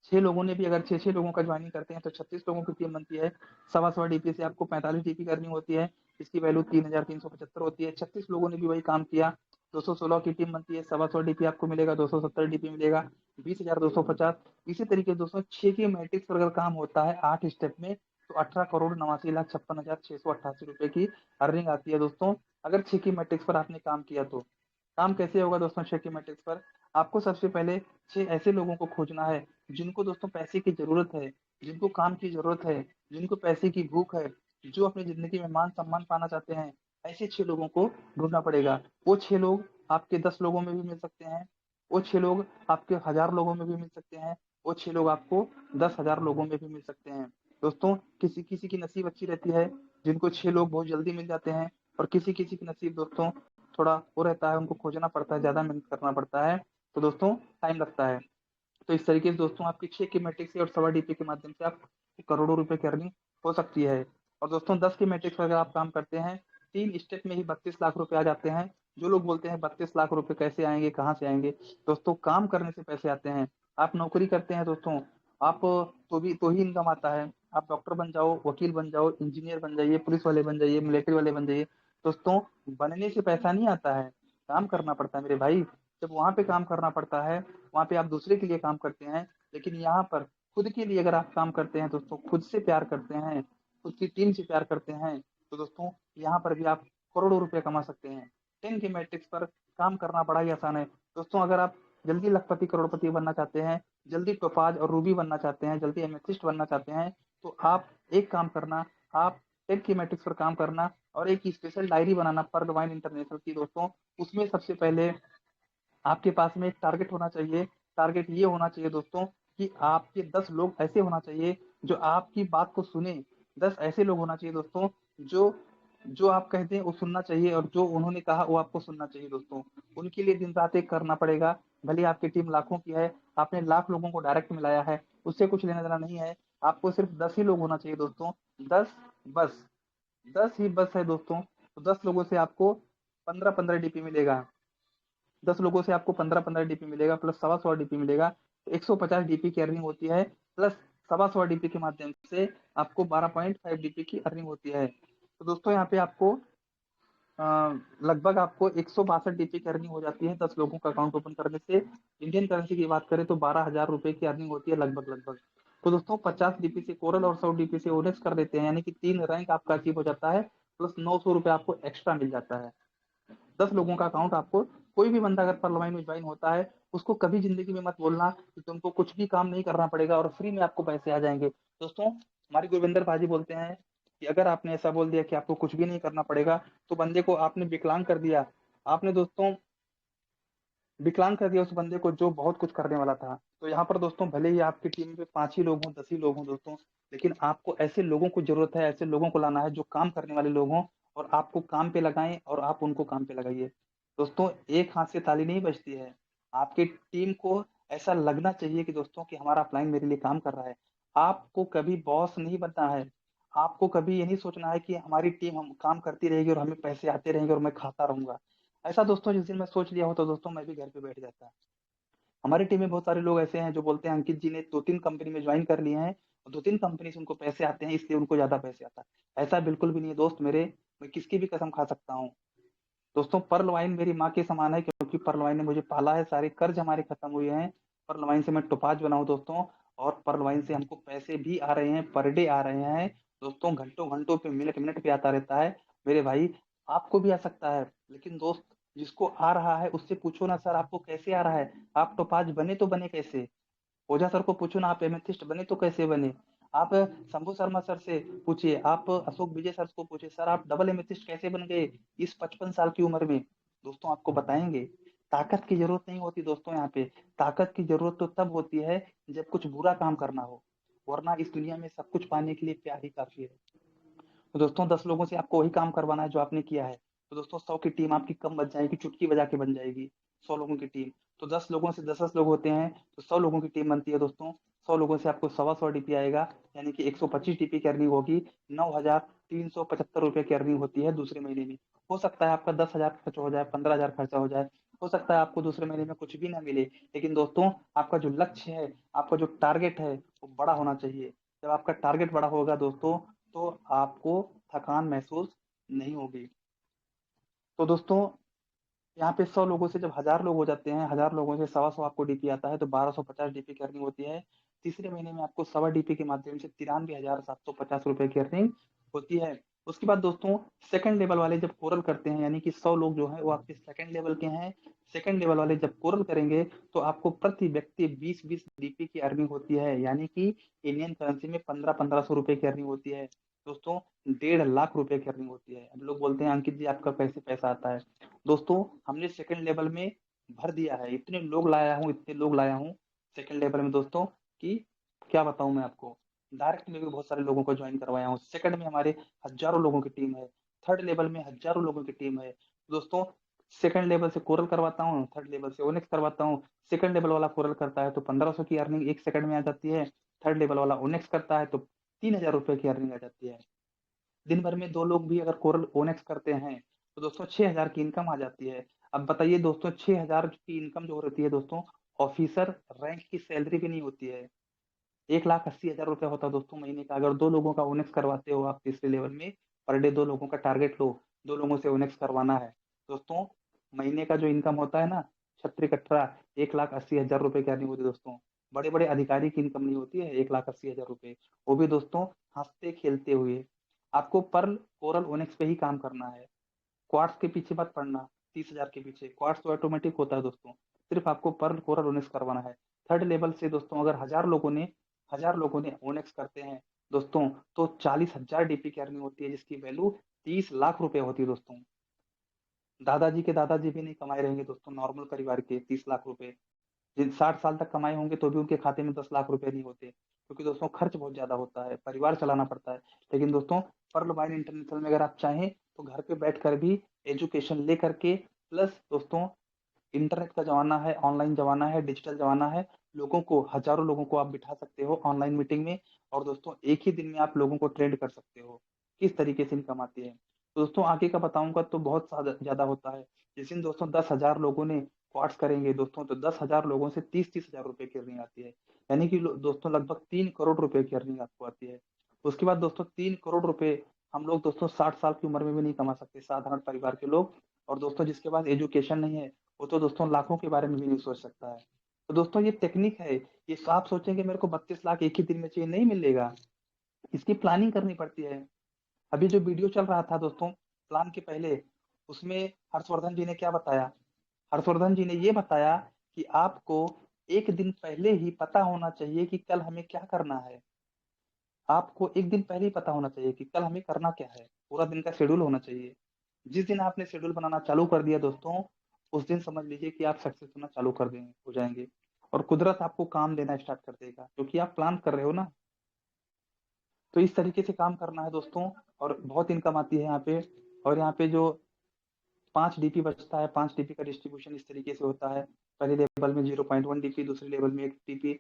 A: 6 लोगों ने भी अगर 6 लोगों का ज्वाइनिंग करते हैं तो 36 लोगों की टीम बनती है। 1.25 डीपी से आपको 45 डीपी करनी होती है, इसकी वैल्यू 3,375 होती है। 36 लोगों ने भी वही काम किया, 216 की टीम बनती है। 1.25 डीपी आपको मिलेगा, 270 डीपी मिलेगा, 20,250। इसी तरीके से दोस्तों 6 की मैट्रिक्स पर अगर काम होता है 8 स्टेप में, तो 18,89,56,688 रुपए की अर्निंग आती है दोस्तों, अगर 6 की मैट्रिक्स पर आपने काम किया तो। काम कैसे होगा दोस्तों 6 की मैट्रिक्स पर? आपको सबसे पहले 6 ऐसे लोगों को खोजना है जिनको दोस्तों पैसे की जरूरत है, जिनको काम की जरूरत है, जिनको पैसे की भूख है, जो अपनी जिंदगी में मान सम्मान पाना चाहते हैं। ऐसे 6 लोगों को ढूंढना पड़ेगा। वो 6 लोग आपके 10 लोगों में भी मिल सकते हैं, वो 6 लोग आपके 1,000 लोगों में भी मिल सकते हैं, वो 6 लोग आपको 10,000 लोगों में भी मिल सकते हैं। दोस्तों किसी किसी की नसीब अच्छी रहती है, जिनको 6 लोग बहुत जल्दी मिल जाते हैं, और किसी किसी की नसीब दोस्तों थोड़ा वो रहता है, उनको खोजना पड़ता है, ज्यादा मेहनत करना पड़ता है, तो दोस्तों टाइम लगता है। तो इस तरीके से दोस्तों आपकी 6 की मैट्रिक्स से और 1.25 डीपी के माध्यम से आप करोड़ों रुपए की अर्निंग हो सकती है। और दोस्तों 10 की मैट्रिक्स पर अगर आप काम करते हैं, 3 स्टेप में ही 32 लाख रुपए आ जाते हैं। जो लोग बोलते हैं 32 लाख रुपए कैसे आएंगे, कहाँ से आएंगे, दोस्तों काम करने से पैसे आते हैं। आप नौकरी करते हैं दोस्तों, आप तो ही इनकम आता है। आप डॉक्टर बन जाओ, वकील बन जाओ, इंजीनियर बन जाइए, पुलिस वाले बन जाइए, मिलिट्री वाले बन जाइए, दोस्तों बनने से पैसा नहीं आता है, काम करना पड़ता है मेरे भाई। जब वहां पे काम करना पड़ता है, वहां पे आप दूसरे के लिए काम करते हैं, लेकिन यहाँ पर खुद के लिए अगर आप काम करते हैं दोस्तों, खुद से प्यार करते हैं, खुद की टीम से प्यार करते हैं, तो दोस्तों यहाँ पर भी आप करोड़ों रुपए कमा सकते हैं। 10 के मैट्रिक्स पर काम करना बड़ा ही आसान है दोस्तों। अगर आप जल्दी लखपति करोड़पति बनना चाहते हैं, जल्दी टोपाज और रूबी बनना चाहते हैं, जल्दी एमेथिस्ट बनना चाहते हैं, तो आप एक काम करना, आप 10 की मैट्रिक्स पर काम करना, और एक स्पेशल डायरी बनाना पर डिवाइन इंटरनेशनल की दोस्तों। उसमें सबसे पहले आपके पास में एक टारगेट होना चाहिए। टारगेट ये होना चाहिए दोस्तों कि आपके 10 लोग ऐसे होना चाहिए जो आपकी बात को सुने। 10 ऐसे लोग होना चाहिए दोस्तों जो जो आप कहते हैं वो सुनना चाहिए, और जो उन्होंने कहा वो आपको सुनना चाहिए दोस्तों। उनके लिए दिन रात एक करना पड़ेगा। भले आपकी टीम लाखों की है, आपने लाख लोगों को डायरेक्ट मिलाया है, उससे कुछ लेना देना नहीं है। आपको सिर्फ 10 ही लोग होना चाहिए दोस्तों, 10 बस, 10 ही बस है दोस्तों। तो 10 लोगों से आपको 15-15 डीपी मिलेगा। 10 लोगों से आपको 15-15 डीपी मिलेगा, प्लस 1.25 डीपी मिलेगा, तो 150 डीपी की अर्निंग होती है, प्लस 1.25 डीपी के माध्यम से आपको 12.5 डीपी की अर्निंग होती है। तो दोस्तों यहाँ पे आपको लगभग आपको 162 डीपी की अर्निंग हो जाती है 10 लोगों का अकाउंट ओपन करने से। इंडियन करेंसी की बात करें तो 12,000 रुपए की अर्निंग होती है लगभग लगभग। तो दोस्तों 50 डीपी से कोरल और 100 डीपी से ओनेक्स कर देते हैं, यानी कि 3 रैंक आपका अचीव हो जाता है, प्लस 900 रुपए आपको एक्स्ट्रा मिल जाता है। 10 लोगों का अकाउंट आपको, कोई भी बंदा अगर परलवाइन में ज्वाइन होता है, उसको कभी जिंदगी में मत बोलना कि तुमको कुछ भी काम नहीं करना पड़ेगा और फ्री में आपको पैसे आ जाएंगे। दोस्तों हमारे गोविंदर भाजी बोलते हैं कि अगर आपने ऐसा बोल दिया कि आपको कुछ भी नहीं करना पड़ेगा, तो बंदे को आपने विकलांग कर दिया। आपने दोस्तों विकलांग कर दिया उस बंदे को जो बहुत कुछ करने वाला था। तो यहाँ पर दोस्तों भले ही आपकी टीम में 5 ही लोग हों, 10 ही लोग हों दोस्तों, लेकिन आपको ऐसे लोगों को जरूरत है, ऐसे लोगों को लाना है जो काम करने वाले लोग हों, और आपको काम पे लगाएं और आप उनको काम पे लगाइए। दोस्तों एक हाथ से ताली नहीं बजती है, आपकी टीम को ऐसा लगना चाहिए कि दोस्तों कि हमारा अपलाइन मेरे लिए काम कर रहा है। आपको कभी बॉस नहीं बनना है। आपको कभी ये नहीं सोचना है कि हमारी टीम हम काम करती रहेगी और हमें पैसे आते रहेंगे और मैं खाता रहूंगा। ऐसा दोस्तों जिस दिन मैं सोच लिया हो तो दोस्तों मैं भी घर पे बैठ जाता। हमारी टीम में बहुत सारे लोग ऐसे हैं जो बोलते हैं अंकित जी ने 2-3 कंपनी में ज्वाइन कर लिए हैं और 2-3 कंपनी से उनको पैसे आते हैं इसलिए उनको ज्यादा पैसे आता है। ऐसा बिल्कुल भी नहीं है दोस्त मेरे। मैं किसकी भी कसम खा सकता हूँ। दोस्तों पर्ल वाइन मेरी माँ के समान है क्योंकि पर्ल वाइन ने मुझे पाला है। सारे कर्ज हमारे खत्म हुए हैं। पर्ल वाइन से मैं टोपाज बना हूं दोस्तों। और पर्ल वाइन से हमको पैसे भी आ रहे हैं, पर डे आ रहे हैं दोस्तों। घंटों घंटों पे, मिनट मिनट पे आता रहता है मेरे भाई। आपको भी आ सकता है, लेकिन दोस्त जिसको आ रहा है उससे पूछो ना, सर आपको कैसे आ रहा है? आप टोपाज बने तो बने कैसे? ओझा सर को पूछो ना, आप एमेथिस्ट बने तो कैसे बने? आप शंभू शर्मा सर से पूछिए, आप अशोक विजय सर को पूछिए, सर आप डबल एमेथिस्ट कैसे बन गए इस 55 साल की उम्र में? दोस्तों आपको बताएंगे। ताकत की जरूरत नहीं होती दोस्तों यहाँ पे। ताकत की जरूरत तो तब होती है जब कुछ बुरा काम करना हो, वरना इस दुनिया में सब कुछ पाने के लिए प्यार ही काफी है। तो दोस्तों 10 लोगों से आपको वही काम करवाना है जो आपने किया है। तो दोस्तों 100 की टीम आपकी कम बच जाएगी, चुटकी बजा के बन जाएगी। 100 लोगों की टीम, तो 10 लोगों से 10-10 लोग होते हैं तो 100 लोगों की टीम बनती है दोस्तों। 100 लोगों से आपको 125 डीपी आएगा, यानी कि 125 डीपी की अर्निंग होगी। 9,375 रुपए की अर्निंग होती है दूसरे महीने में। हो सकता है आपका 10,000 खर्च हो जाए, 15,000 खर्चा हो जाए। हो सकता है आपको दूसरे महीने में कुछ भी ना मिले, लेकिन दोस्तों आपका जो लक्ष्य है, आपका जो टारगेट है वो बड़ा होना चाहिए। जब आपका टारगेट बड़ा होगा दोस्तों तो आपको थकान महसूस नहीं होगी। तो दोस्तों यहाँ पे 100 लोगों से जब 1,000 लोग हो जाते हैं, 1,000 लोगों से 125 आपको डीपी आता है तो 1,250 डीपी की अर्निंग होती है। तीसरे महीने में आपको 1.25 डीपी के माध्यम से 93,750 रुपए की अर्निंग होती है। उसके बाद दोस्तों सेकंड लेवल वाले जब कोरल करते हैं, यानी कि 100 लोग जो है वो आपके सेकंड लेवल के हैं। सेकंड लेवल वाले जब कोरल करेंगे तो आपको प्रति व्यक्ति 20-20 डीपी की अर्निंग होती है, यानी कि इंडियन करेंसी में 1500-1500 रुपए की अर्निंग होती है दोस्तों। 1.5 लाख रुपए की अर्निंग होती है। अब लोग बोलते हैं अंकित जी आपका कैसे पैसा आता है? दोस्तों हमने सेकंड लेवल में भर दिया है, इतने लोग लाया हूँ, इतने लोग लाया हूँ सेकंड लेवल में दोस्तों कि क्या बताऊं मैं आपको। डायरेक्ट में भी बहुत सारे लोगों को ज्वाइन करवाया हूँ। सेकंड में हमारे हजारों लोगों की टीम है। थर्ड लेवल में हजारों लोगों की टीम है दोस्तों। सेकंड लेवल से कोरल करवाता हूँ, थर्ड लेवल से ओनेक्स करवाता हूँ। सेकंड लेवल वाला कोरल करता है तो 1,500 की अर्निंग 1 सेकंड में आ जाती है। थर्ड लेवल वाला ओनेक्स करता है तो 3,000 रुपए की अर्निंग आ जाती है। दिन भर में 2 लोग भी अगर कोरल ओनेक्स करते हैं तो दोस्तों 6,000 की इनकम आ जाती है। अब बताइए दोस्तों 6,000 की इनकम जो होती है दोस्तों, ऑफिसर रैंक की सैलरी भी नहीं होती है। 1,80,000 रुपया होता है दोस्तों महीने का। अगर 2 लोगों का ओनेक्स करवाते हो आप तीसरे लेवल में, पर डे 2 लोगों का टारगेट लो, 2 लोगों से ओनेक्स करवाना है दोस्तों, महीने का जो इनकम होता है ना, छत्री कटरा 1,80,000 रुपए की अर्निंग होती है दोस्तों। बड़े बड़े अधिकारी की इनकम नहीं होती है 1,80,000 रुपए, वो भी दोस्तों हंसते खेलते हुए। आपको पर्ल कोरल ओनेक्स पे ही काम करना है। क्वार्ट्स के पीछे मत पड़ना। 30,000 के पीछे क्वार्ट्स तो ऑटोमेटिक होता है दोस्तों। सिर्फ आपको पर्ल कोरल ओनेक्स करवाना है। थर्ड लेवल से दोस्तों अगर 1,000 लोगों ने ओनेक्स करते हैं दोस्तों, तो 40,000 डीपी की अर्निंग होती है, जिसकी वैल्यू 30 लाख रुपए होती है दोस्तों। दादाजी के दादाजी भी नहीं कमाए रहेंगे दोस्तों नॉर्मल परिवार के 30 लाख रुपए। जिन 60 साल तक कमाए होंगे तो भी उनके खाते में 10 लाख रुपए नहीं होते, क्योंकि दोस्तों खर्च बहुत ज्यादा होता है, परिवार चलाना पड़ता है। लेकिन दोस्तों पर्ल वाइन इंटरनेशनल में अगर आप चाहें तो घर पे बैठ कर भी एजुकेशन ले करके, प्लस दोस्तों इंटरनेट का जमाना है, ऑनलाइन जमाना है, डिजिटल जमाना है। लोगों को, हजारों लोगों को आप बिठा सकते हो ऑनलाइन मीटिंग में, और दोस्तों एक ही दिन में आप लोगों को ट्रेंड कर सकते हो। किस तरीके से इनकम आती है तो दोस्तों आगे का बताऊंगा तो बहुत ज्यादा होता है। जिस दिन दोस्तों 10,000 लोगों ने क्वार्ट्स करेंगे दोस्तों, तो 10,000 लोगों से 30-30 हजार रुपए की अर्निंग आती है, यानी कि दोस्तों लगभग 3 करोड़ रुपए की अर्निंग आपको आती है। उसके बाद दोस्तों 3 करोड़ रुपए हम लोग दोस्तों 60 साल की उम्र में भी नहीं कमा सकते, साधारण परिवार के लोग। और दोस्तों जिसके पास एजुकेशन नहीं है वो तो दोस्तों लाखों के बारे में भी नहीं सोच सकता है। तो दोस्तों ये टेक्निक है। ये आप सोचेंगे मेरे को 32 लाख एक ही दिन में चाहिए, नहीं मिलेगा। इसकी प्लानिंग करनी पड़ती है। अभी जो वीडियो चल रहा था दोस्तों प्लान के पहले, उसमें हर्षवर्धन जी ने क्या बताया? हर्षवर्धन जी ने ये बताया कि आपको एक दिन पहले ही पता होना चाहिए कि कल हमें क्या करना है। आपको एक दिन पहले ही पता होना चाहिए कि कल हमें करना क्या है, पूरा दिन का शेड्यूल होना चाहिए। जिस दिन आपने शेड्यूल बनाना चालू कर दिया दोस्तों, उस दिन समझ लीजिए कि आप सक्सेस होना चालू कर देंगे, हो जाएंगे। और कुदरत आपको काम देना स्टार्ट कर देगा, क्योंकि आप प्लान कर रहे हो ना। तो इस तरीके से काम करना है दोस्तों, और बहुत इनकम आती है यहाँ पे। और यहाँ पे जो 5 डीपी बचता है, 5 डीपी का डिस्ट्रीब्यूशन इस तरीके से होता है। पहले लेवल में 0.1 डीपी, दूसरे लेवल में 1 डीपी,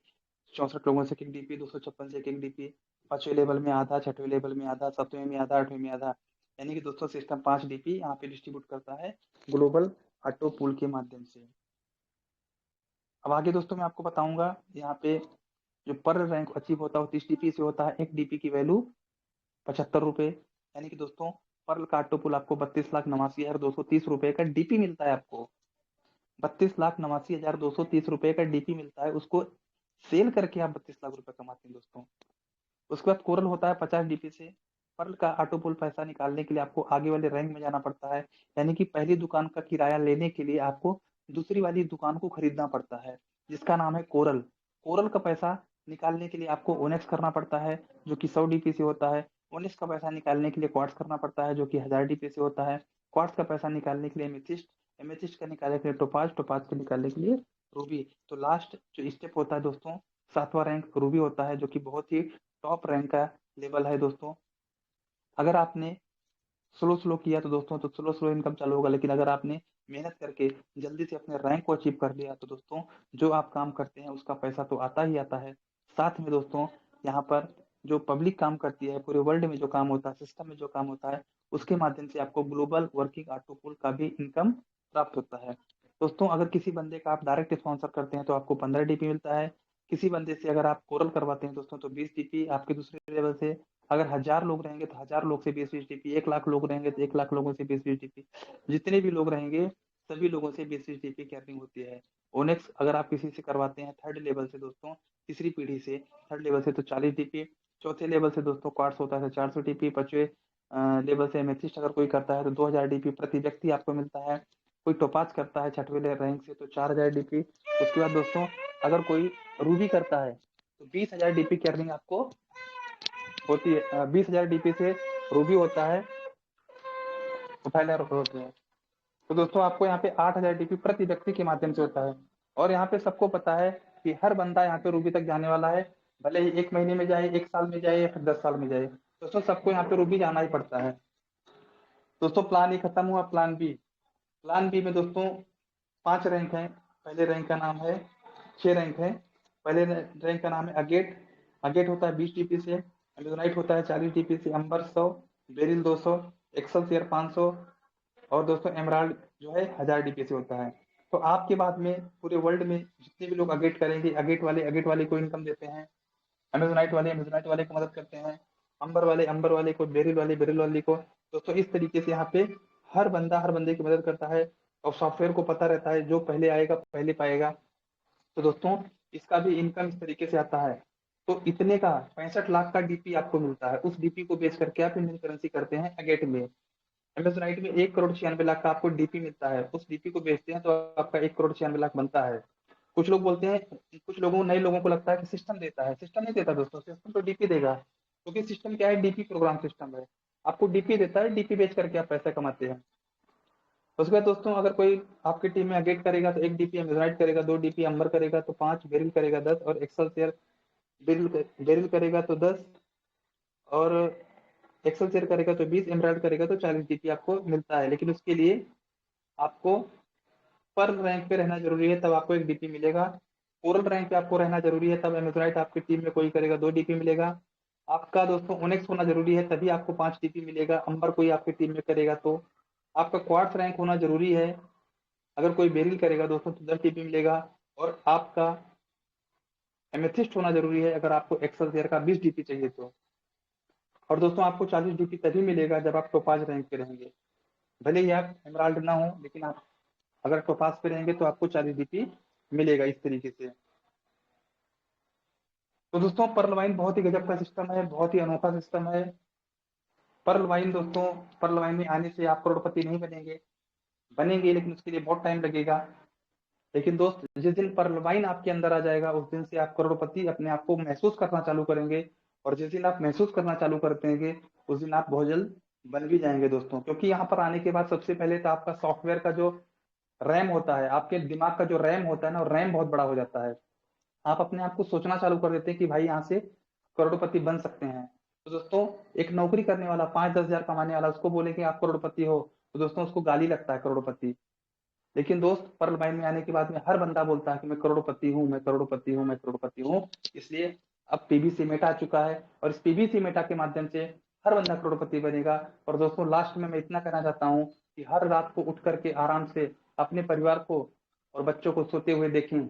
A: 64 लोगों से 1 डीपी, 256 से 1 डीपी, 5वें लेवल में आधा, 6वें लेवल में आधा, 7वें में आधा, 8वें में आधा, यानी कि दोस्तों सिस्टम 5 डीपी यहाँ पे डिस्ट्रीब्यूट करता है ग्लोबल ऑटो पूल के माध्यम से। अब आगे दोस्तों मैं आपको बताऊंगा यहाँ पे जो पर रैंक अचीव होता है 30 डीपी से होता है। 1 डीपी की वैल्यू 75 रुपए, यानी कि दोस्तों पर्ल का ऑटो पुल आपको 32,89,230 रुपए का डीपी मिलता है। आपको 32,89,230 रुपए का डीपी मिलता है, उसको सेल करके आप 32 लाख रुपए कमाते हैं दोस्तों। उसके बाद कोरल होता है 50 डीपी से। पर्ल का ऑटो पुल पैसा निकालने के लिए आपको आगे वाले रैंक में जाना पड़ता है, यानी कि पहली दुकान का किराया लेने के लिए आपको दूसरी वाली दुकान को खरीदना पड़ता है, जिसका नाम है कोरल। कोरल का पैसा निकालने के लिए आपको ओनेक्स करना पड़ता है, जो कि 100 डीपी से होता है। ओनेक्स का पैसा निकालने के लिए क्वार्ट्स करना पड़ता है, जो कि 1000 डीपी से होता है। क्वार्ट्स का पैसा निकालने के लिए एमेथिस्ट, एमेथिस्ट का निकालने के लिए टोपाज, टोपाज के निकालने के लिए रूबी। तो लास्ट जो स्टेप होता है दोस्तों, 7वां रैंक रूबी होता है, जो कि बहुत ही टॉप रैंक का लेवल है दोस्तों। अगर आपने स्लो स्लो किया तो दोस्तों तो स्लो स्लो इनकम चालू होगा, लेकिन अगर आपने मेहनत करके जल्दी से अपने रैंक को अचीव कर लिया तो दोस्तों जो आप काम करते हैं उसका पैसा तो आता ही आता है। साथ में दोस्तों यहाँ पर जो पब्लिक काम करती है, पूरे वर्ल्ड में जो काम होता है, सिस्टम में जो काम होता है, उसके माध्यम से आपको ग्लोबल वर्किंग ऑटो पूल का भी इनकम प्राप्त होता है दोस्तों। अगर किसी बंदे का आप डायरेक्ट स्पॉन्सर करते हैं तो आपको 15 डीपी मिलता है। किसी बंदे से अगर आप कोरल करवाते हैं दोस्तों तो 20 डीपी आपके दूसरे लेवल से। अगर 1000 लोग रहेंगे तो 1000 लोग से 20-20 डीपी, 1 लाख लोग रहेंगे तो 1 लाख लोगों से 20-20 डीपी, जितने भी लोग रहेंगे सभी लोगों से 20-20 डीपी की अर्निंग होती है। ओनेक्स अगर आप किसी से करवाते हैं थर्ड लेवल से दोस्तों, तीसरी पीढ़ी से थर्ड लेवल से, तो 40 डीपी। चौथे लेवल से दोस्तों क्वार्ट्स होता है 400 डीपी। 5वें लेवल से एमेथिस्ट अगर कोई करता है तो 2000 डीपी प्रति व्यक्ति आपको मिलता है। कोई टोपाज करता है 6वें रैंक से तो 4000 डीपी। उसके बाद दोस्तों अगर कोई रूबी करता है तो 20,000 डीपी की अर्निंग आपको होती है। 20,000 डीपी से रूबी होता है तो फाइलर होते हैं। तो दोस्तों आपको यहाँ पे 8,000 डीपी प्रति व्यक्ति के माध्यम से होता है। और यहाँ पे सबको पता है कि हर बंदा यहाँ पे रूबी तक जाने वाला है, भले ही 1 महीने में जाए, 1 साल में जाए या फिर 10 साल में जाए, दोस्तों सबको यहाँ पे रूबी जाना ही पड़ता है। दोस्तों प्लान ए खत्म हुआ, प्लान बी। प्लान बी में दोस्तों 5 रैंक है। पहले रैंक का नाम है 6 रैंक है। पहले रैंक का नाम है अगेट। अगेट होता है 20 डीपी से। एमेजोनाइट होता है 40 डीपी से। अंबर 100, बेरिल 200, एक्सेलसियर 500 और दोस्तों एमराल्ड जो है 1000 डीपी से होता है। तो आपके बाद में पूरे वर्ल्ड में जितने भी लोग अगेट करेंगे, अगेट वाले को इनकम देते हैं, एमेजोनाइट वाले को मदद करते हैं, अंबर वाले को, बेरिल वाले को। दोस्तों इस तरीके से यहाँ पे हर बंदे की मदद करता है और सॉफ्टवेयर को पता रहता है जो पहले आएगा पहले पाएगा। तो दोस्तों इसका भी इनकम इस तरीके से आता है। तो इतने का 65 लाख का डीपी आपको मिलता है। उस डीपी को बेच करके आप इंडियन करेंसी करते हैं अगेट में। एमेजोनाइट में 1,96,00,000 का आपको डीपी मिलता है। उस डीपी को बेचते हैं तो आपका 1,96,00,000 बनता है। कुछ लोग बोलते हैं, कुछ लोगों नए लोगों को लगता है कि सिस्टम देता है। सिस्टम नहीं देता दोस्तों, सिस्टम तो डीपी देगा, क्योंकि सिस्टम क्या है, डीपी प्रोग्राम सिस्टम है। आपको डीपी देता है, डीपी बेच करके आप पैसा कमाते हैं। उसके बाद दोस्तों अगर कोई आपकी टीम में अगेट करेगा तो 1 डीपी एमेजोनाइट करेगा, 2 डीपी अंबर करेगा तो 5, बेरिल करेगा 10 और एक्सेलसियर बेरिल करेगा तो 10 और एक्सेलसियर करेगा तो 20, एमराल्ड करेगा तो 40 डीपी आपको मिलता है। लेकिन उसके लिए आपको पर रैंक पे रहना जरूरी है, तब आपको 1 डीपी मिलेगा। कोरल रैंक पे आपको रहना जरूरी है, तब एमेजोनाइट आपकी टीम में कोई करेगा 2 डीपी मिलेगा। आपका दोस्तों ओनेक्स होना जरूरी है, तभी आपको 5 डीपी मिलेगा। अंबर कोई आपकी टीम में करेगा तो। आपका क्वार्ट्स रैंक होना जरूरी है, अगर कोई बेरिल करेगा दोस्तों तो 10 डीपी मिलेगा। और आपका एमेथिस्ट होना जरूरी है, अगर आपको एक्सेलसियर का 20 डीपी चाहिए तो। और दोस्तों आपको 40 डीपी तभी मिलेगा जब आप टोपाज रैंक पे रहेंगे। भले ही आप एमराल्ड ना हो, लेकिन आप अगर टोपाज पे रहेंगे तो आपको 40 डीपी मिलेगा इस तरीके से। तो दोस्तों पर्ल वाइन बहुत ही गजब का सिस्टम है, बहुत ही अनोखा सिस्टम है। पर्ल वाइन दोस्तों, पर्ल वाइन में आने से आप करोड़पति नहीं बनेंगे, बनेंगे लेकिन उसके लिए बहुत टाइम लगेगा। लेकिन दोस्त जिस दिन पर्ल वाइन आपके अंदर आ जाएगा उस दिन से आप करोड़पति अपने आप को महसूस करना चालू करेंगे। और जिस दिन आप महसूस करना चालू कर देंगे उस दिन आप बहुत जल्द बन भी जाएंगे दोस्तों। क्योंकि यहाँ पर आने के बाद सबसे पहले तो आपका सॉफ्टवेयर का जो रैम होता है, आपके दिमाग का जो रैम होता है ना, रैम बहुत बड़ा हो जाता है। आप अपने आप को सोचना चालू कर देते हैं कि भाई यहाँ से करोड़पति बन सकते हैं। तो दोस्तों एक नौकरी करने वाला 5-10 हजार कमाने वाला, उसको बोले कि आप करोड़पति हो तो दोस्तों उसको गाली लगता है करोड़पति। लेकिन दोस्त पर्ल माइन में आने के बाद में हर बंदा बोलता है कि मैं करोड़पति हूँ, मैं करोड़पति हूँ, मैं करोड़पति हूँ। इसलिए अब पीवीसी मेटा आ चुका है और इस पीवीसी मेटा के माध्यम से हर बंदा करोड़पति बनेगा। और दोस्तों लास्ट में मैं इतना कहना चाहता हूँ कि हर रात को उठ करके आराम से अपने परिवार को और बच्चों को सोते हुए देखें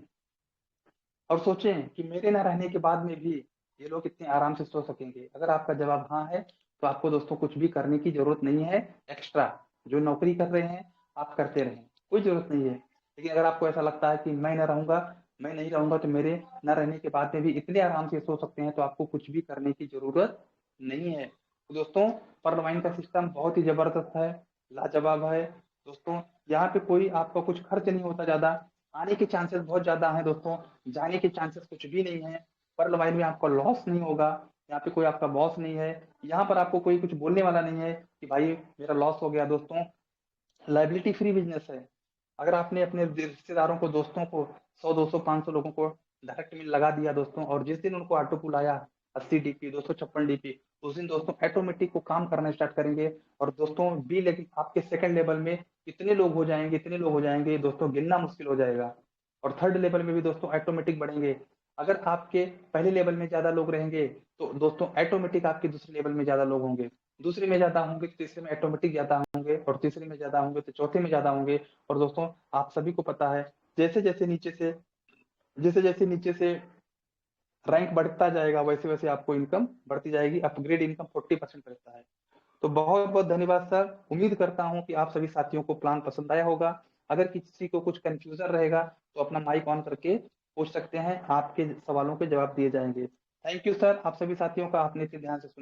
A: और सोचें कि मेरे ना रहने के बाद में भी ये लोग इतने आराम से सो सकेंगे। अगर आपका जवाब हाँ है तो आपको दोस्तों कुछ भी करने की जरूरत नहीं है एक्स्ट्रा। जो नौकरी कर रहे हैं आप करते रहें, कोई जरूरत नहीं है। लेकिन अगर आपको ऐसा लगता है कि मैं न रहूंगा, मैं नहीं रहूंगा तो मेरे न रहने के बाद में भी इतने आराम से सो सकते हैं, तो आपको कुछ भी करने की जरूरत नहीं है। तो दोस्तों पर्ल वाइन का सिस्टम बहुत ही जबरदस्त है, लाजवाब है। दोस्तों यहाँ पे कोई आपका कुछ खर्च नहीं होता ज्यादा, आने के चांसेस बहुत ज्यादा हैं दोस्तों, जाने के चांसेस कुछ भी नहीं है। पर्ल वाइन में आपका लॉस नहीं होगा, यहाँ पे कोई आपका बॉस नहीं है, यहाँ पर आपको कोई कुछ बोलने वाला नहीं है कि भाई मेरा लॉस हो गया। दोस्तों लाइबिलिटी फ्री बिजनेस है। अगर आपने अपने रिश्तेदारों को, दोस्तों को 100 200 500 लोगों को डायरेक्ट में लगा दिया दोस्तों, और जिस दिन उनको ऑटो पुल आया 80 डीपी 256 डीपी, उस दिन दोस्तों ऑटोमेटिक को काम करना स्टार्ट करेंगे। और दोस्तों बी लेकिन आपके सेकंड लेवल में कितने लोग हो जाएंगे, इतने लोग हो जाएंगे दोस्तों गिनना मुश्किल हो जाएगा। और थर्ड लेवल में भी दोस्तों ऑटोमेटिक बढ़ेंगे। अगर आपके पहले लेवल में ज्यादा लोग रहेंगे तो दोस्तों ऑटोमेटिक आपके दूसरे लेवल में ज्यादा लोग होंगे, दूसरे में ज्यादा होंगे तो तीसरे में ऑटोमेटिक ज्यादा होंगे, और तीसरे में ज्यादा होंगे तो चौथे में ज्यादा होंगे। और दोस्तों आप सभी को पता है जैसे जैसे नीचे से रैंक बढ़ता जाएगा वैसे वैसे आपको इनकम बढ़ती जाएगी। अपग्रेड इनकम 40% रहता है। तो बहुत बहुत धन्यवाद सर। उम्मीद करता हूं कि आप सभी साथियों को प्लान पसंद आया होगा। अगर किसी को कुछ कंफ्यूजन रहेगा तो अपना माइक ऑन करके पूछ सकते हैं, आपके सवालों के जवाब दिए जाएंगे। थैंक यू सर, आप सभी साथियों का आपने इतने ध्यान से सुना।